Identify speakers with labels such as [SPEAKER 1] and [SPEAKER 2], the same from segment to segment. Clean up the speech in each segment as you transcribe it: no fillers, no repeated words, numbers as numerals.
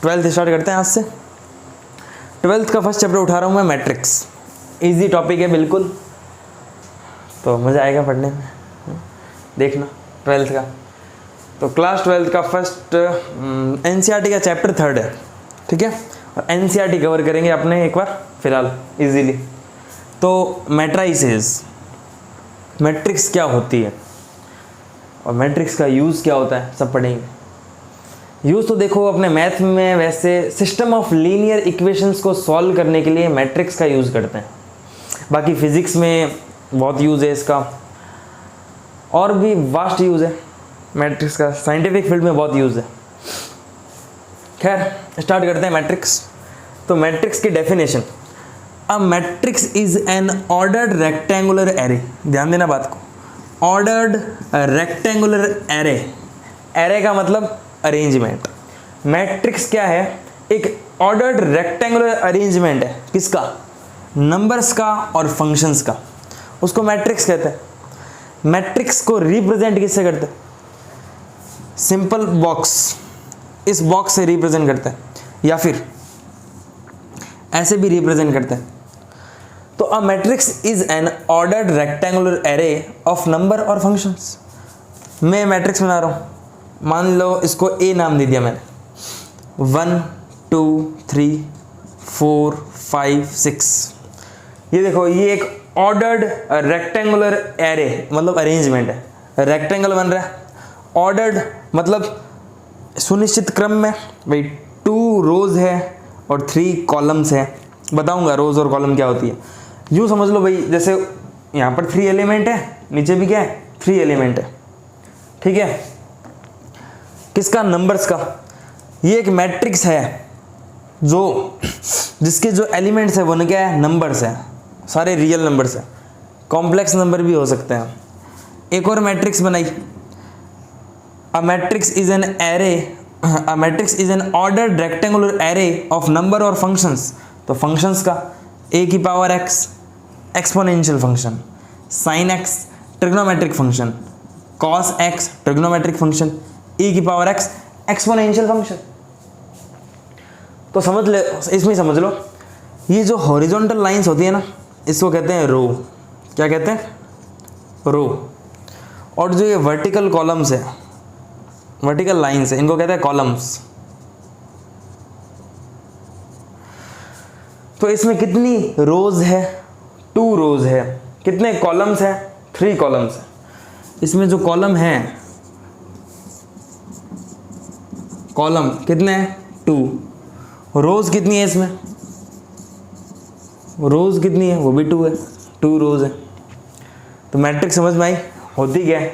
[SPEAKER 1] Twelfth start करते हैं आज से। ट्वेल्थ का फर्स्ट चैप्टर उठा रहा हूँ मैं, मैट्रिक्स। इजी टॉपिक है बिल्कुल, तो मज़ा आएगा पढ़ने में, देखना ट्वेल्थ का। तो क्लास ट्वेल्थ का फर्स्ट एनसीईआरटी का चैप्टर 3 है, ठीक है। और एनसीईआरटी कवर करेंगे अपने एक बार फिलहाल इजीली। तो मैट्राइसेस, मैट्रिक्स क्या होती है और मैट्रिक्स का यूज़ क्या होता है, सब पढ़ेंगे। यूज़ तो देखो अपने मैथ में वैसे सिस्टम ऑफ लीनियर इक्वेशंस को सॉल्व करने के लिए मैट्रिक्स का यूज़ करते हैं। बाकी फिज़िक्स में बहुत यूज़ है इसका, और भी वास्ट यूज़ है मैट्रिक्स का, साइंटिफिक फील्ड में बहुत यूज़ है। खैर स्टार्ट करते हैं मैट्रिक्स। तो मैट्रिक्स की definition, a matrix is an ordered rectangular array. ध्यान देना बात को, ऑर्डर्ड रेक्टेंगुलर एरे। एरे का मतलब अरेंजमेंट। मैट्रिक्स क्या है? एक ऑर्डर्ड रेक्टेंगुलर अरेंजमेंट है, किसका? नंबर्स का और फंक्शंस का, उसको मैट्रिक्स कहते हैं। मैट्रिक्स को रिप्रेजेंट किससे करते हैं? सिंपल बॉक्स, इस बॉक्स से रिप्रेजेंट करते हैं, या फिर ऐसे भी रिप्रेजेंट करते हैं। तो a matrix is an ordered rectangular array of number और फंक्शंस। मैं मैट्रिक्स बना रहा हूँ, मान लो इसको ए नाम दे दिया मैंने, 1 2 3 4 5 6। ये देखो, ये एक ऑर्डर्ड रेक्टेंगुलर एरे मतलब अरेंजमेंट है। रेक्टेंगल बन रहा है, ऑर्डर्ड मतलब सुनिश्चित क्रम में। भाई 2 रोज है और 3 कॉलम्स है। बताऊंगा रोज और कॉलम क्या होती है। यूँ समझ लो भाई, जैसे यहाँ पर 3 एलिमेंट है, नीचे भी क्या है? 3 एलिमेंट है, ठीक है। किसका? नंबर्स का। ये एक मैट्रिक्स है जो जिसके जो एलिमेंट्स है वो क्या है? नंबर्स है, सारे रियल नंबर्स है, कॉम्प्लेक्स नंबर भी हो सकते हैं। एक और मैट्रिक्स बनाई, a matrix is an array, a matrix is an ordered rectangular array of number और फंक्शंस। तो फंक्शंस का a की power x exponential function, sin x trigonometric function, cos x trigonometric function, e की power x exponential function. तो समझ ले, इसमें समझ लो, ये जो हॉरिजॉन्टल लाइंस होती है ना, इसको कहते हैं रो। क्या कहते हैं? रो। और जो ये वर्टिकल कॉलम्स है, वर्टिकल लाइंस है, इनको कहते हैं कॉलम्स। तो इसमें कितनी रोज है? 2 रोज है। कितने कॉलम्स है? 3 कॉलम्स है। इसमें जो कॉलम है, कॉलम कितने हैं? 2। रोज कितनी है इसमें? रोज कितनी है? वो भी 2 है, 2 रोज है। तो मैट्रिक्स समझ में आई? होती क्या है,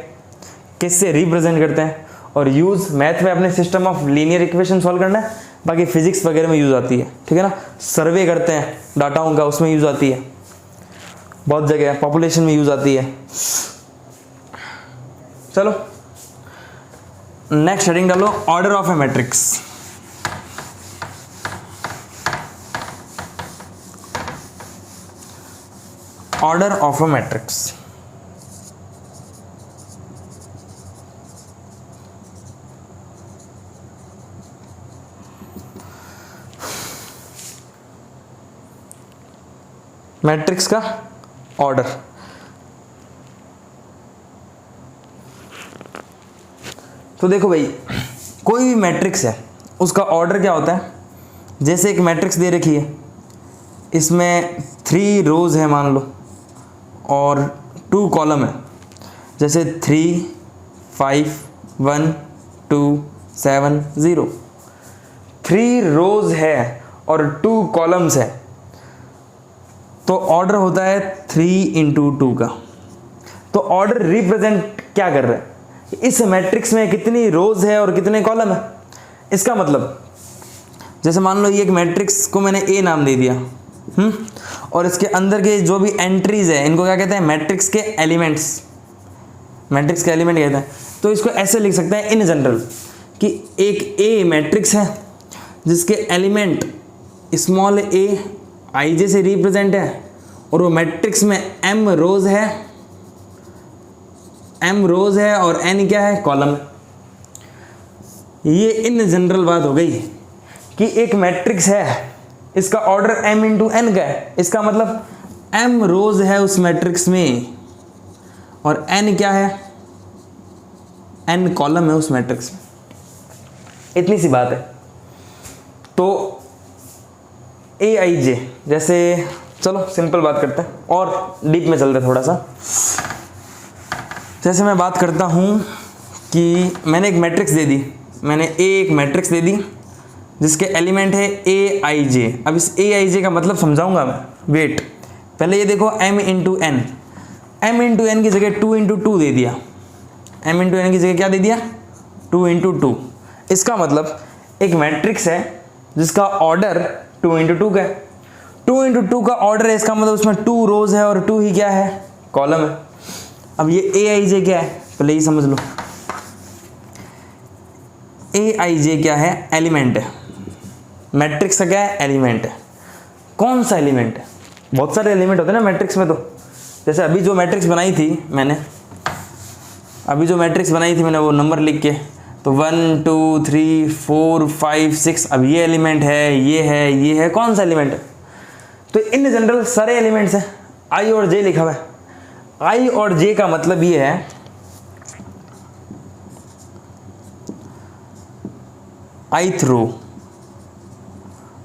[SPEAKER 1] किससे रिप्रेजेंट करते हैं, और यूज मैथ में अपने system of linear equation solve करना है। बाकी फिजिक्स वगैरह में यूज आती है, ठीक है ना। सर्वे करते हैं डाटाओं का, उसमें यूज आती है, बहुत जगह पॉपुलेशन में यूज आती है। चलो नेक्स्ट हेडिंग डालो, order of A matrix. Order of a matrix. Matrix का ऑर्डर, तो देखो भाई, कोई भी मैट्रिक्स है उसका ऑर्डर क्या होता है। जैसे एक मैट्रिक्स दे रखी है, इसमें 3 रोज है मान लो, और 2 कॉलम है, जैसे 3 5 1 2 7 0। 3 रोज है और 2 कॉलम्स है, तो ऑर्डर होता है 3 × 2 का। तो ऑर्डर रिप्रेजेंट क्या कर रहा है? इस मैट्रिक्स में कितनी रोज है और कितने कॉलम है। इसका मतलब जैसे मान लो ये एक मैट्रिक्स को मैंने ए नाम दे दिया, और इसके अंदर के जो भी एंट्रीज है इनको क्या कहते हैं? मैट्रिक्स के एलिमेंट्स। मैट्रिक्स के एलिमेंट कहते हैं। तो इसको ऐसे लिख सकते हैं इन जनरल कि एक ए मैट्रिक्स है जिसके एलिमेंट स्मॉल a ij से रिप्रेजेंट है, और वो मैट्रिक्स में m रोज है और n क्या है? कॉलम। ये इन जनरल बात हो गई कि एक मैट्रिक्स है, इसका ऑर्डर m इंटू एन का है, इसका मतलब m रोज है उस मैट्रिक्स में और n क्या है, n कॉलम है उस मैट्रिक्स में। इतनी सी बात है। तो ए आई जे, जैसे चलो सिंपल बात करते हैं और डीप में चलते हैं थोड़ा सा। जैसे मैं बात करता हूँ कि मैंने एक मैट्रिक्स दे दी, मैंने एक मैट्रिक्स दे दी जिसके एलिमेंट है ए आई जे। अब इस ए आई जे का मतलब समझाऊंगा मैं, वेट। पहले ये देखो m into n, m into n की जगह 2 इंटू 2 दे दिया, m इंटू एन की जगह क्या दे दिया, 2 इंटू 2। इसका मतलब एक मैट्रिक्स है जिसका ऑर्डर 2 इंटू 2 का है, 2 इंटू 2 का ऑर्डर है, इसका मतलब उसमें 2 रोज है और 2 ही क्या है, कॉलम है। अब ये ए आई जे क्या है, पहले ही समझ लो। ए आई जे क्या है, एलिमेंट है। मैट्रिक्स का क्या है, एलिमेंट है। कौन सा एलिमेंट है, बहुत सारे एलिमेंट होते हैं ना मैट्रिक्स में। तो जैसे अभी जो मैट्रिक्स बनाई थी मैंने, वो नंबर लिख के, तो 1 2 3 4 5 6, अब ये एलिमेंट है, ये है, कौन सा एलिमेंट है। तो इन जनरल सारे एलिमेंट्स हैं, आई और जे लिखा हुआ है। आई और जे का मतलब ये है ith रो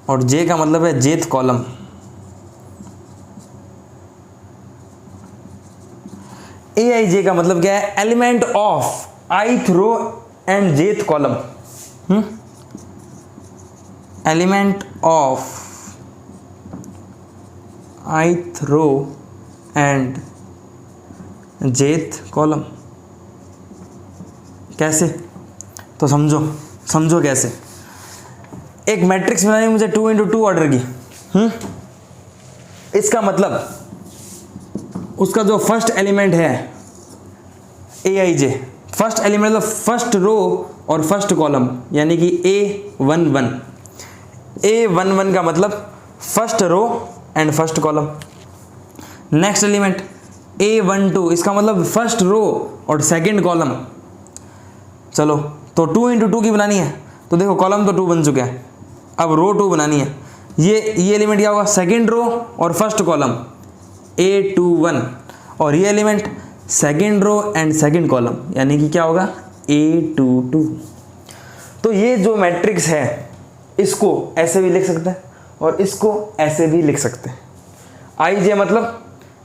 [SPEAKER 1] और जे का मतलब है जेथ कॉलम। ए आई जे का मतलब क्या है, element of ith row and jth column. Element of ith row and jth column. कैसे, तो समझो कैसे। एक मैट्रिक्स बनानी मुझे 2 इंटू 2 ऑर्डर की, इसका मतलब उसका जो फर्स्ट एलिमेंट है A I J, first element मतलब फर्स्ट रो और फर्स्ट कॉलम, यानी कि A11। A11 का मतलब first row and first column. Next element A12, इसका मतलब फर्स्ट रो और सेकंड कॉलम। चलो तो 2 इंटू 2 की बनानी है, तो देखो कॉलम तो 2 बन चुके हैं, अब रो 2 बनानी है। ये एलिमेंट क्या होगा, सेकंड रो और फर्स्ट कॉलम A21, और ये element second row and second column, यानी कि क्या होगा A22। तो ये जो मैट्रिक्स है इसको ऐसे भी लिख सकते हैं और इसको ऐसे भी लिख सकते हैं। आई जे मतलब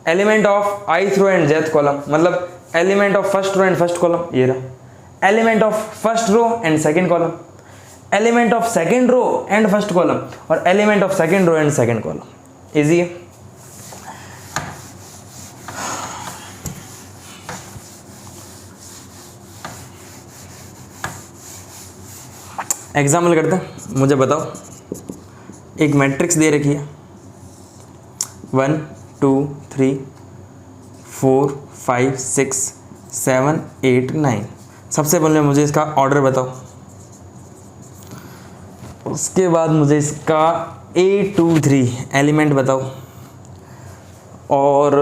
[SPEAKER 1] element of ith row and jth column, मतलब element of first row and first column, ये रहा। Element of first row and second column, element of second row and first column, और element of second row and second column. Easy है। Example करते हैं। मुझे बताओ, एक मैट्रिक्स दे रखी है 1 2 3 4 5 6 7 8 9। सबसे पहले मुझे इसका ऑर्डर बताओ, उसके बाद मुझे इसका A23 एलिमेंट बताओ, और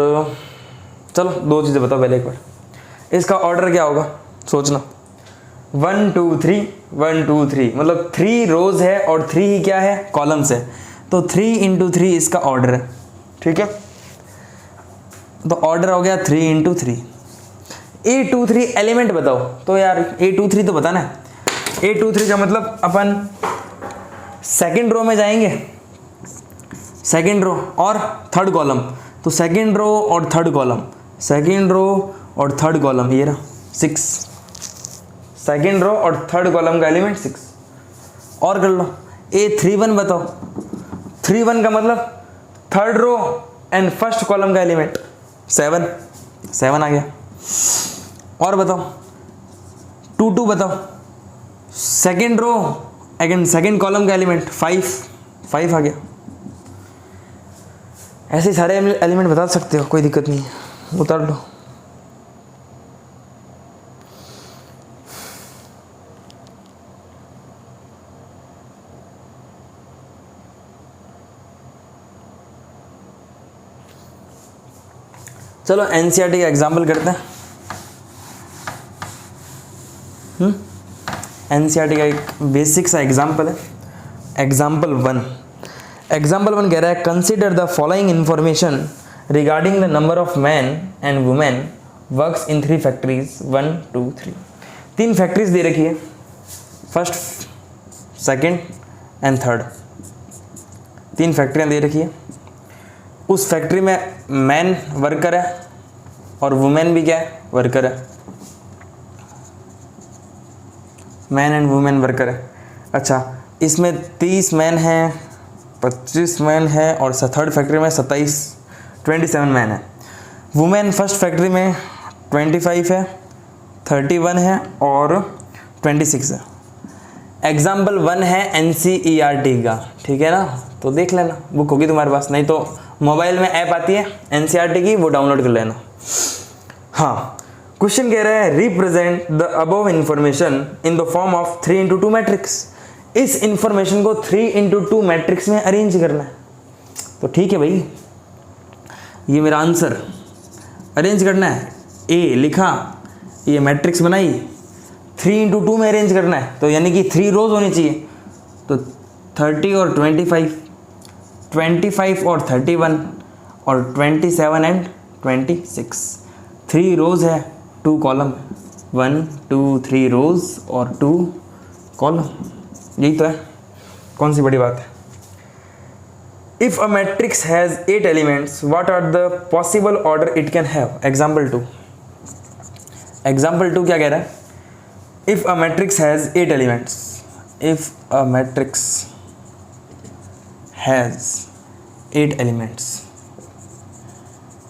[SPEAKER 1] चलो 2 चीज़ें बताओ पहले एक बार। इसका ऑर्डर क्या होगा सोचना, 1 2 3 1 2 3, मतलब 3 रोज है और 3 ही क्या है, कॉलम्स है। तो 3 इंटू 3 इसका ऑर्डर है, ठीक है। तो ऑर्डर हो गया 3 इंटू 3। A23 एलिमेंट बताओ, तो यार A23 तो बताना है। A23 का मतलब अपन सेकंड रो में जाएंगे, सेकंड रो और थर्ड कॉलम, तो सेकंड रो और थर्ड कॉलम, सेकंड रो और थर्ड कॉलम, ये रहा 6। सेकंड रो और थर्ड कॉलम का एलिमेंट 6। और कर लो, A31 बताओ। 31 का मतलब third row and first column का एलिमेंट 7 आ गया। और बताओ 2 2 बताओ, second row again second column का एलिमेंट 5 आ गया। ऐसे सारे एलिमेंट बता सकते हो, कोई दिक्कत नहीं है, उतार लो। चलो एनसीईआरटी का एग्जाम्पल करते हैं। एनसीईआरटी का एक बेसिक सा एग्जाम्पल है। एग्जाम्पल वन कह रहा है consider the following information regarding the number of man and women works in 3 factories 1 2 3। 3 factories दे रखी है, फर्स्ट, सेकंड एंड थर्ड। 3 फैक्ट्रियाँ दे रखी है। उस फैक्ट्री में मैन वर्कर है और वुमेन भी क्या है, वर्कर है। मैन एंड वुमेन वर्कर है। अच्छा, इसमें 30 मैन हैं, 25 मैन है और थर्ड फैक्ट्री में 27 मैन है। वुमेन फर्स्ट फैक्ट्री में 25 है, 31 है और 26 है। एग्जाम्पल 1 है NCERT का, ठीक है ना, तो देख लेना, बुक होगी तुम्हारे पास, नहीं तो मोबाइल में ऐप आती है NCERT की, वो डाउनलोड कर लेना। हाँ, क्वेश्चन कह रहा है represent the above information in the form of 3x2 matrix. इस इंफॉर्मेशन को 3x2 मैट्रिक्स में अरेंज करना है। तो ठीक है भाई, ये मेरा आंसर अरेंज करना है। ए लिखा, ये मैट्रिक्स बनाई, 3x2 में अरेंज करना है, तो यानी कि 3 रोज होनी चाहिए। तो 30 और 25, 25 और 31 और 27 एंड 26। 3 रोज है, 2 कॉलम, 1 2 3 रोज और 2 कॉलम। यही तो है, कौन सी बड़ी बात है। If a matrix has 8 elements, what are the possible order it can have. Example 2 क्या कह रहा है, if a matrix has 8 elements, if a matrix has 8 elements,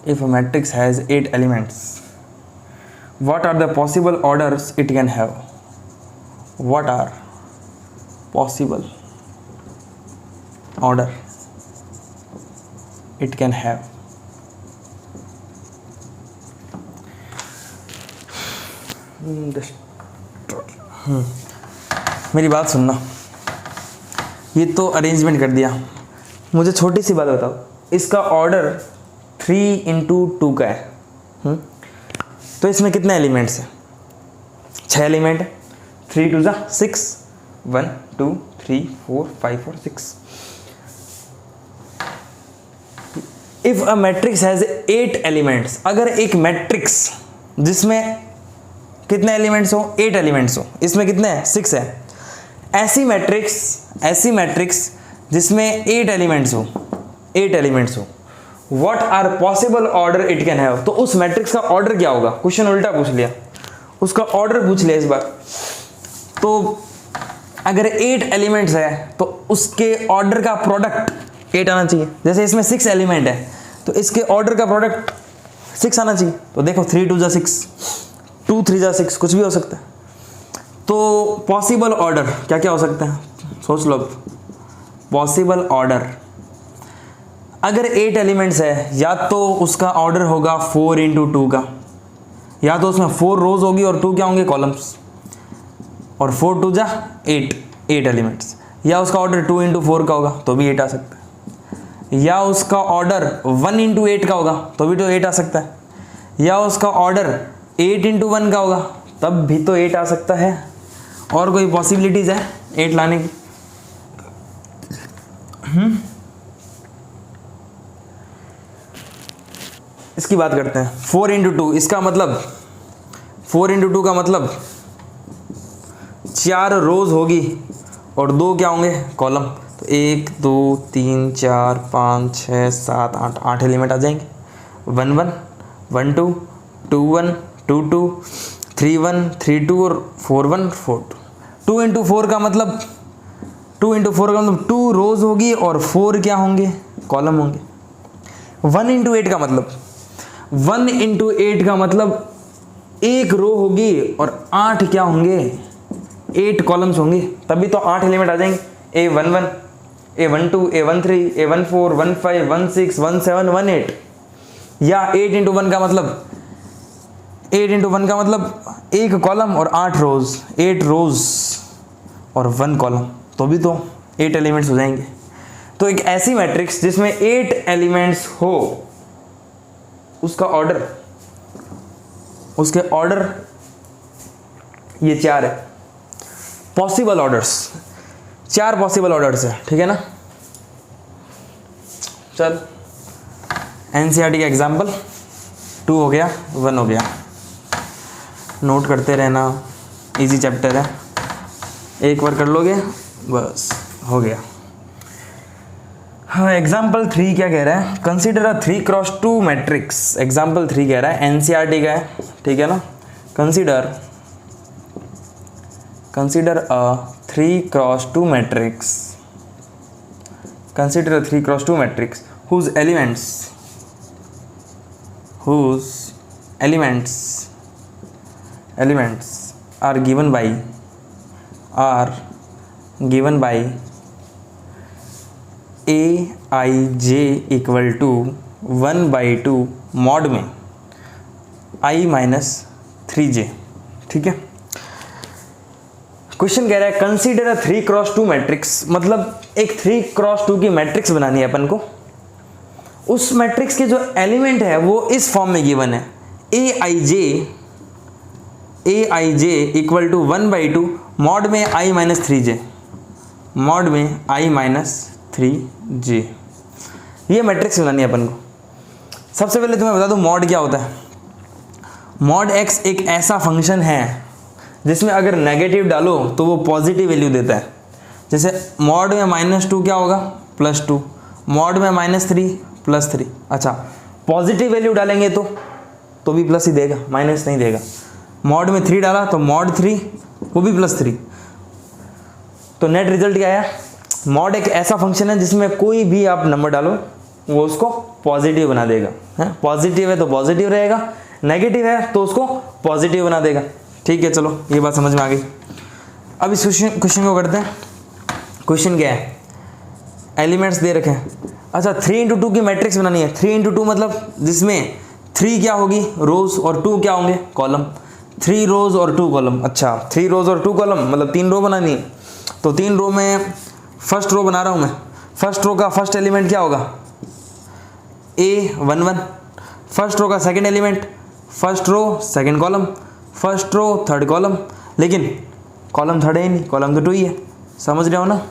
[SPEAKER 1] if a matrix has 8 elements, what are the possible orders it can have? What are possible order it can have? मेरी बात सुनना, ये तो arrangement कर दिया, मुझे छोटी सी बात बताओ, इसका ऑर्डर 3x2 का है। तो इसमें कितने एलिमेंट्स हैं, 6 एलिमेंट है, 3 2 6, 1 2 3 4 5 और 6। If a matrix has 8 elements, अगर एक मैट्रिक्स जिसमें कितने एलिमेंट्स हो, 8 एलिमेंट्स हो, इसमें कितने हैं, 6 है। ऐसी मैट्रिक्स जिसमें 8 एलिमेंट्स हो, 8 एलिमेंट्स हो, what are possible order it can have. तो उस मैट्रिक्स का ऑर्डर क्या होगा, क्वेश्चन उल्टा पूछ लिया, उसका ऑर्डर पूछ लिया इस बार। तो अगर 8 एलिमेंट्स है तो उसके ऑर्डर का प्रोडक्ट 8 आना चाहिए। जैसे इसमें 6 एलिमेंट है तो इसके ऑर्डर का प्रोडक्ट 6 आना चाहिए। तो देखो 3 2 6, 2 3 6, कुछ भी हो सकता है। तो पॉसिबल ऑर्डर क्या क्या हो सकता है, सोच लो। पॉसिबल ऑर्डर, अगर 8 एलिमेंट्स है, या तो उसका ऑर्डर होगा 4x2 का, या तो उसमें 4 रोज होगी और 2 क्या होंगे, कॉलम्स, और 4 2 8 एलिमेंट्स। या उसका ऑर्डर 2x4 का होगा तो भी 8 आ सकता है। या उसका ऑर्डर 1x8 का होगा तो भी तो 8 आ सकता है। या उसका ऑर्डर 8x1 का होगा तब भी तो 8 आ सकता है। और कोई पॉसिबिलिटीज है 8 लाने की? इसकी बात करते हैं। 4x2, इसका मतलब 4x2 का मतलब 4 रोज होगी और 2 क्या होंगे, कॉलम। तो 1 2 3 4 5 6 7 8, 8 एलिमेंट आ जाएंगे। 1 1 1 2 2 1 2 2 3 1 3 2 और 4 1 4 2। 2x4 का मतलब 2 रोज होगी और 4 क्या होंगे, कॉलम होंगे। 1x8 का मतलब 1x8 का मतलब 1 रो होगी और 8 क्या होंगे, 8 कॉलम्स होंगे, तभी तो 8 एलिमेंट आ जाएंगे। A11 A12 A13 A14 15 16 17 18। या 8x1 का मतलब 8x1 का मतलब 1 कॉलम और 8 रोज, 8 रोज और 1 कॉलम, तो भी तो 8 एलिमेंट्स हो जाएंगे। तो एक ऐसी मैट्रिक्स जिसमें 8 एलिमेंट्स हो, उसका ऑर्डर, उसके ऑर्डर ये 4 है। पॉसिबल ऑर्डर्स 4 पॉसिबल ऑर्डर्स है, ठीक है ना। चल एनसीईआरटी का एग्जाम्पल 2 हो गया, 1 हो गया, नोट करते रहना, इजी चैप्टर है, एक बार कर लोगे बस हो गया। हाँ, एग्जाम्पल 3 क्या कह रहा है, consider a 3x2 matrix. Example 3 कह रहा है, एनसीईआरटी का है, ठीक है ना। Consider a 3x2 matrix, consider a 3x2 matrix whose elements are given by aij equal to 1/2 mod में i माइनस 3j, ठीक है। क्वेश्चन कह रहा है कंसीडर अ 3x2 मैट्रिक्स, मतलब एक 3x2 की मैट्रिक्स बनानी है अपन को। उस मैट्रिक्स के जो एलिमेंट है वो इस फॉर्म में गिवन है, aij इक्वल टू 1/2 मॉड में i माइनस 3j, मॉड में i माइनस 3j। ये मैट्रिक्स बनानी है अपन को। सबसे पहले तुम्हें बता दूं मॉड क्या होता है। मॉड x एक ऐसा फंक्शन है जिसमें अगर नेगेटिव डालो तो वो पॉजिटिव वैल्यू देता है। जैसे मॉड में -2 क्या होगा, +2, मॉड में -3 +3। अच्छा, पॉजिटिव वैल्यू डालेंगे तो भी प्लस ही देगा, माइनस नहीं देगा। मॉड में 3 डाला तो मॉड 3 वो भी +3। तो नेट रिजल्ट क्या आया, मॉड एक ऐसा फंक्शन है जिसमें कोई भी आप नंबर डालो वो उसको पॉजिटिव बना देगा। है, पॉजिटिव है तो पॉजिटिव रहेगा, नेगेटिव है तो उसको पॉजिटिव बना देगा। ठीक है, चलो ये बात समझ में आ गई। अब इस क्वेश्चन को करते हैं। क्वेश्चन क्या है, एलिमेंट्स दे रखे हैं। अच्छा, 3 × 2 की मैट्रिक्स बनानी है। 3 × 2 मतलब जिसमें 3 क्या होगी, रोज, और 2 क्या होंगे, कॉलम। 3 रोज और 2 कॉलम। अच्छा, 3 रोज और 2 कॉलम मतलब 3 रो बनानी है। तो 3 रो में फर्स्ट रो बना रहा हूँ मैं। फर्स्ट रो का फर्स्ट एलिमेंट क्या होगा, A11। फर्स्ट रो का second element, first row second column, first row third column. लेकिन कॉलम थर्ड है ही नहीं, कॉलम तो 2 ही है। समझ रहे हो ना।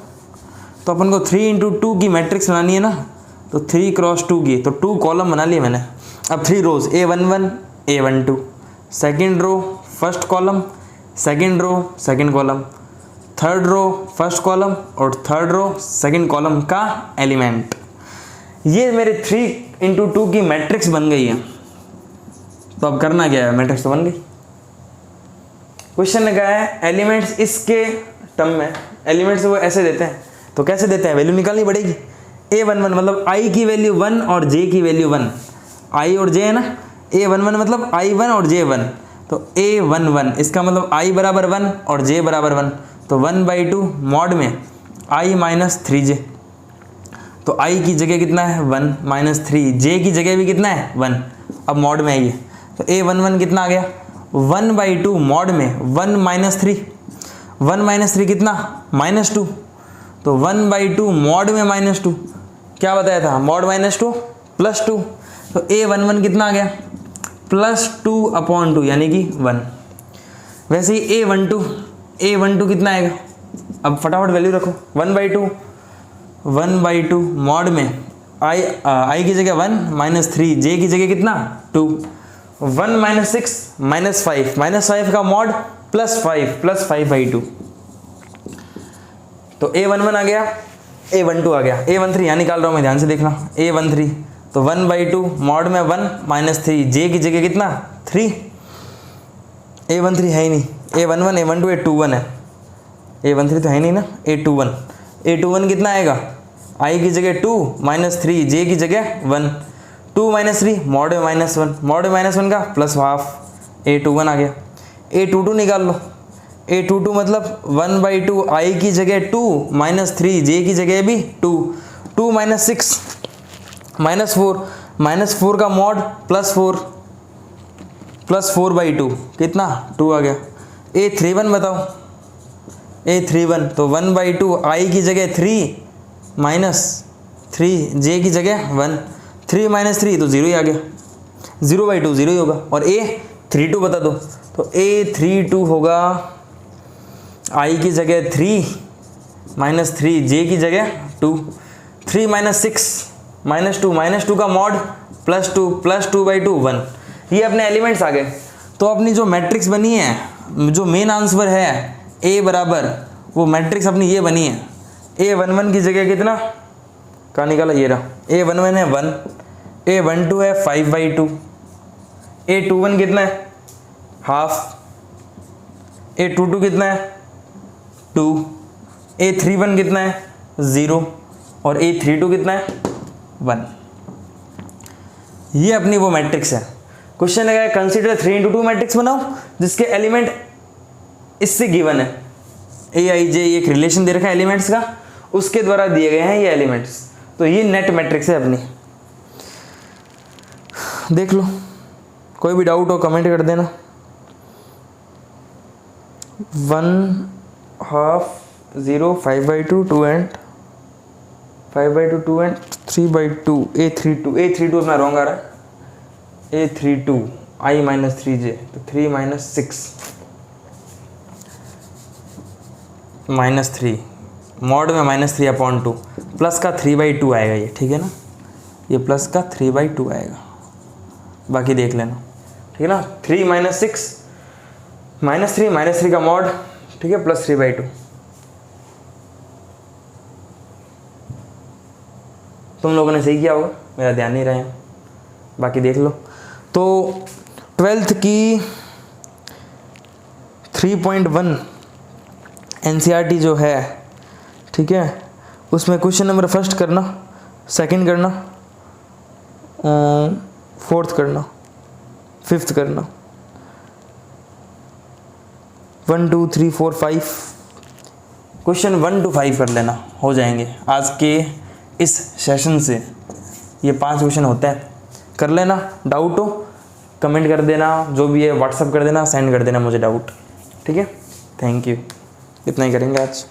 [SPEAKER 1] तो अपन को 3 × 2 की मैट्रिक्स बनानी है ना, तो 3 × 2 की, तो 2 कॉलम बना लिए मैंने। अब 3 rows, A11 A12, second row first column, second row second column, third row first column और थर्ड रो सेकेंड कॉलम का एलिमेंट। ये मेरे 3 × 2 की मैट्रिक्स बन गई है। तो अब करना क्या है, मैट्रिक्स तो बन गई। क्वेश्चन ने कहा है एलिमेंट्स इसके टर्म में, एलिमेंट्स वो ऐसे देते हैं, तो कैसे देते हैं, वैल्यू निकालनी पड़ेगी। A11 मतलब i की वैल्यू 1 और j की वैल्यू 1, i और j है ना। A11 मतलब i1 और j1, तो A11 इसका मतलब i बराबर 1 और j बराबर 1, तो 1/2 मॉड में i माइनस 3j। तो i की जगह कितना है 1 माइनस 3, j की जगह भी कितना है 1। अब मॉड में आइए, तो A11 कितना आ गया 1/2 मॉड में 1 माइनस 3, 1 माइनस 3 कितना -2, तो 1/2 मॉड में -2 क्या बताया था, मॉड -2 +2, तो A11 कितना आ गया +2/2 यानी कि 1। वैसे ही A12 कितना आएगा, अब फटाफट वैल्यू रखो। 1/2 मॉड में i की जगह 1 माइनस 3, j की जगह कितना 2, 1 माइनस 6 माइनस 5 का मॉड +5/2। तो A11 आ गया, A12 आ गया, A13 यहाँ निकाल रहा हूँ मैं, ध्यान से देखना। A13 तो 1/2 मॉड में 1 माइनस 3, j की जगह कितना 3, A13 है ही नहीं, A11 A12 A21 है, A13 तो है नहीं ना, A21 कितना आएगा, i की जगह 2 माइनस 3, j की जगह 1, 2 माइनस 3 मॉड में -1, मॉड में -1 का +½ A21 आ गया। A22 निकाल लो, A22 मतलब 1/2 i की जगह 2 माइनस 3, j की जगह भी 2, 2 माइनस 6 -4 का मॉड +4/2 कितना 2 आ गया। A31 बताओ, A31 तो 1/2 i की जगह 3 माइनस 3, j की जगह 1, 3 माइनस 3 तो 0 ही आ गया, 0/2 0 ही होगा। और A32 बता दो, तो A32 होगा i की जगह 3 -3 जे की जगह 2, 3 - 6 -2 का मॉड +2 +2/2 1। ये अपने एलिमेंट्स आ गए। तो अपनी जो मैट्रिक्स बनी है, जो मेन आंसर है A बराबर, वो मैट्रिक्स अपनी ये बनी है। A11 की जगह कितना कहाँ निकाला, ये रहा। A11 है 1, A12 है 5/2, A21 कितना है हाफ, A22 कितना है 2, A31 कितना है 0 और A32 कितना है 1। ये अपनी वो मैट्रिक्स है। क्वेश्चन लगा है कंसीडर 3 × 2 मैट्रिक्स बनाओ जिसके एलिमेंट इससे गिवन है। AIJ एक रिलेशन दे रखा है एलिमेंट्स का, उसके द्वारा दिए गए हैं ये एलिमेंट्स। तो ये नेट मैट्रिक्स है अपनी। देख लो, कोई भी डाउट हो कमेंट कर देना। 1 हाफ 0 5/2 2 एंड 5/2 2 एंड 3/2 A32 अपना रॉन्ग आ रहा है। A32 I - 3j, तो 3 - 6 -3 मॉड में -3/2 प्लस का 3/2 आएगा ये, ठीक है ना। ये प्लस का 3/2 आएगा, बाकी देख लेना, ठीक है ना। 3 - 6 -3 का मॉड, ठीक है, प्लस 3/2। तुम लोगों ने सही किया होगा, मेरा ध्यान नहीं रहा है, बाकी देख लो। तो 12th की 3.1 NCERT जो है, ठीक है, उसमें क्वेश्चन नंबर फर्स्ट करना, सेकंड करना, फोर्थ करना, फिफ्थ करना, 1 2 3 4 5 क्वेश्चन 1 to 5 कर लेना, हो जाएंगे आज के इस सेशन से। ये 5 क्वेश्चन होते हैं, कर लेना। डाउट हो कमेंट कर देना, जो भी है व्हाट्सअप कर देना, सेंड कर देना मुझे डाउट, ठीक है। थैंक यू, इतना ही करेंगे आज।